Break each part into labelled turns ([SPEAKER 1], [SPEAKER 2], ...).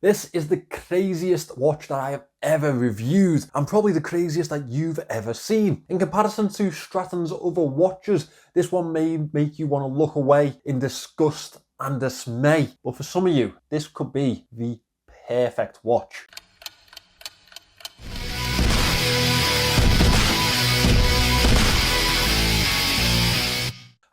[SPEAKER 1] This is the craziest watch that I have ever reviewed, and probably the craziest that you've ever seen. In comparison to Straton's other watches, this one may make you want to look away in disgust and dismay. But for some of you, this could be the perfect watch.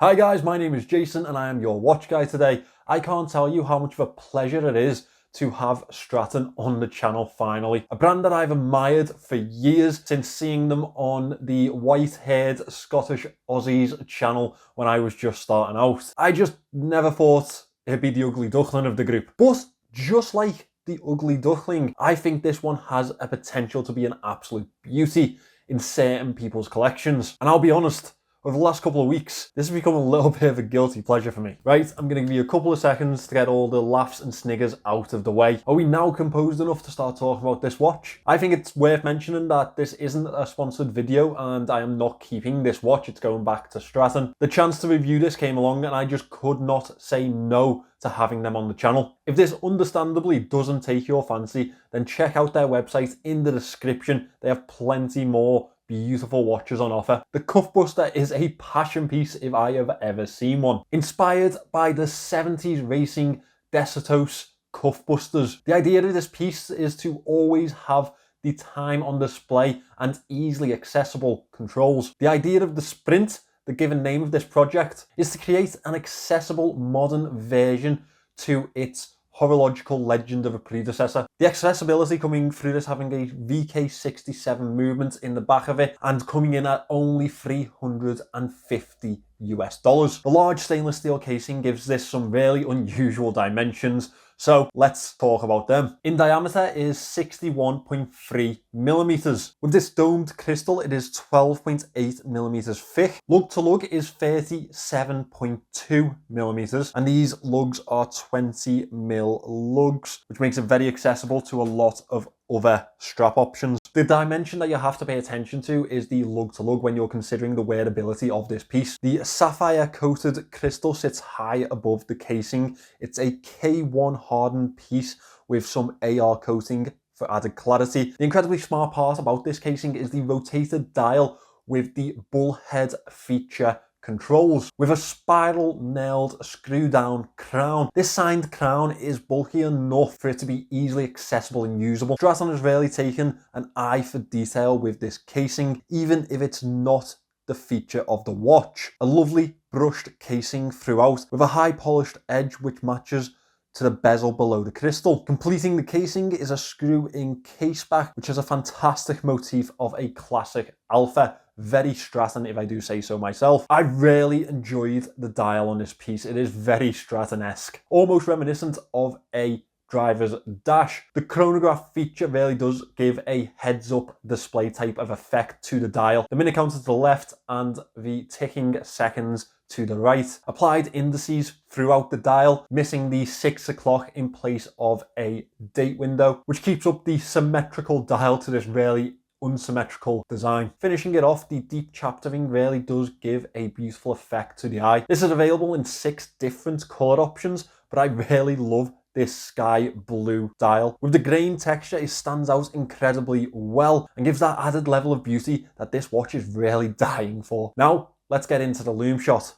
[SPEAKER 1] Hi guys, my name is Jason and I am your watch guy today. I can't tell you how much of a pleasure it is to have Straton on the channel finally. A brand that I've admired for years since seeing them on the white-haired Scottish Aussies channel when I was just starting out. I just never thought it'd be the ugly duckling of the group. But just like the ugly duckling, I think this one has a potential to be an absolute beauty in certain people's collections. And I'll be honest, over the last couple of weeks, this has become a little bit of a guilty pleasure for me. Right, I'm going to give you a couple of seconds to get all the laughs and sniggers out of the way. Are we now composed enough to start talking about this watch? I think it's worth mentioning that this isn't a sponsored video and I am not keeping this watch. It's going back to Straton. The chance to review this came along and I just could not say no to having them on the channel. If this understandably doesn't take your fancy, then check out their website in the description. They have plenty more beautiful watches on offer. The Cuffbuster is a passion piece if I have ever seen one. Inspired by the 70s racing Desatos Cuffbusters. The idea of this piece is to always have the time on display and easily accessible controls. The idea of the Sprint, the given name of this project, is to create an accessible modern version to its horological legend of a predecessor. The accessibility coming through this having a VK67 movement in the back of it and coming in at only $350 US. The large stainless steel casing gives this some really unusual dimensions, so let's talk about them. In diameter is 61.3 millimeters. With this domed crystal, it is 12.8 millimeters thick. Lug to lug is 37.2 millimeters, and these lugs are 20 mil lugs, which makes it very accessible to a lot of other strap options. The dimension that you have to pay attention to is the lug to lug when you're considering the wearability of this piece. The sapphire coated crystal sits high above the casing. It's a K1 hardened piece with some AR coating for added clarity. The incredibly smart part about this casing is the rotated dial with the bullhead feature controls with a spiral nailed screw down crown. This signed crown is bulky enough for it to be easily accessible and usable. Straton has really taken an eye for detail with this casing, even if it's not the feature of the watch. A lovely brushed casing throughout with a high polished edge which matches to the bezel below the crystal. Completing the casing is a screw-in caseback which has a fantastic motif of a classic Alpha. Very Straton if I do say so myself. I really enjoyed the dial on this piece. It is very Straton-esque, almost reminiscent of a driver's dash. The chronograph feature really does give a heads-up display type of effect to the dial. The minute counter to the left and the ticking seconds to the right. Applied indices throughout the dial, missing the 6 o'clock in place of a date window, which keeps up the symmetrical dial to this really unsymmetrical design. Finishing it off, the deep chaptering really does give a beautiful effect to the eye. This is available in 6 different color options, but I really love this sky blue dial. With the grain texture, it stands out incredibly well and gives that added level of beauty that this watch is really dying for. Now, let's get into the lume shot.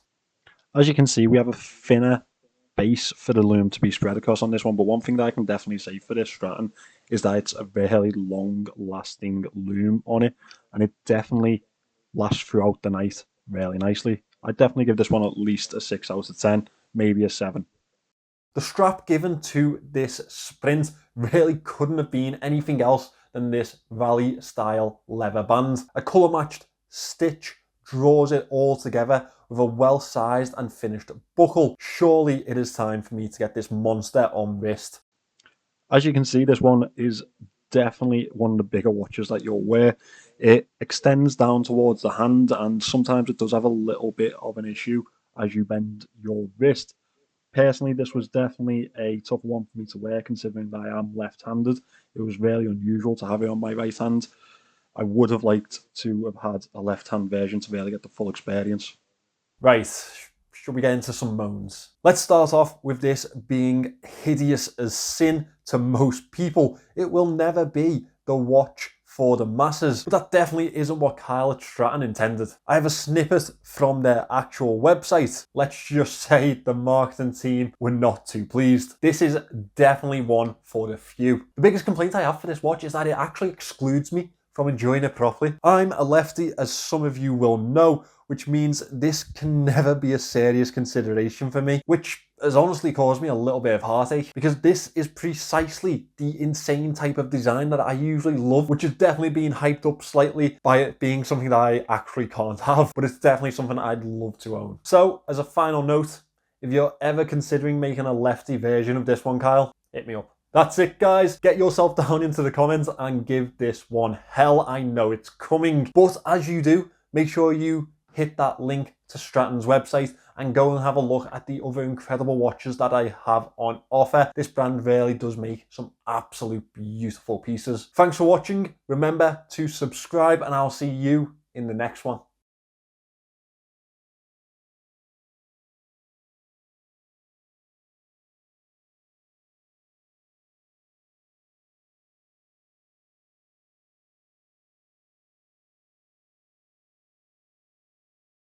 [SPEAKER 2] As you can see, we have a thinner base for the lume to be spread across on this one, but one thing that I can definitely say for this Straton is that it's a very long lasting lume on it, and it definitely lasts throughout the night really nicely. I'd definitely give this one at least a 6 out of 10, maybe a 7.
[SPEAKER 1] The strap given to this Sprint really couldn't have been anything else than this Valley style leather band. A colour matched stitch draws it all together with a well-sized and finished buckle. Surely it is time for me to get this monster on wrist.
[SPEAKER 2] As you can see, this one is definitely one of the bigger watches that you'll wear. It extends down towards the hand, and sometimes it does have a little bit of an issue as you bend your wrist. Personally, this was definitely a tough one for me to wear, considering that I am left-handed. It was really unusual to have it on my right hand. I would have liked to have had a left-hand version to really get the full experience.
[SPEAKER 1] Right, should we get into some moans? Let's start off with this being hideous as sin to most people. It will never be the watch for the masses, but that definitely isn't what Kyle at Straton intended. I have a snippet from their actual website. Let's just say the marketing team were not too pleased. This is definitely one for the few. The biggest complaint I have for this watch is that it actually excludes me from enjoying it properly. I'm a lefty, as some of you will know, which means this can never be a serious consideration for me, which has honestly caused me a little bit of heartache, because this is precisely the insane type of design that I usually love, which is definitely being hyped up slightly by it being something that I actually can't have, but it's definitely something I'd love to own. So, as a final note, if you're ever considering making a lefty version of this one, Kyle, hit me up. That's it, guys. Get yourself down into the comments and give this one hell. I know it's coming. But as you do, make sure you hit that link to Straton's website and go and have a look at the other incredible watches that I have on offer. This brand really does make some absolute beautiful pieces. Thanks for watching. Remember to subscribe, and I'll see you in the next one.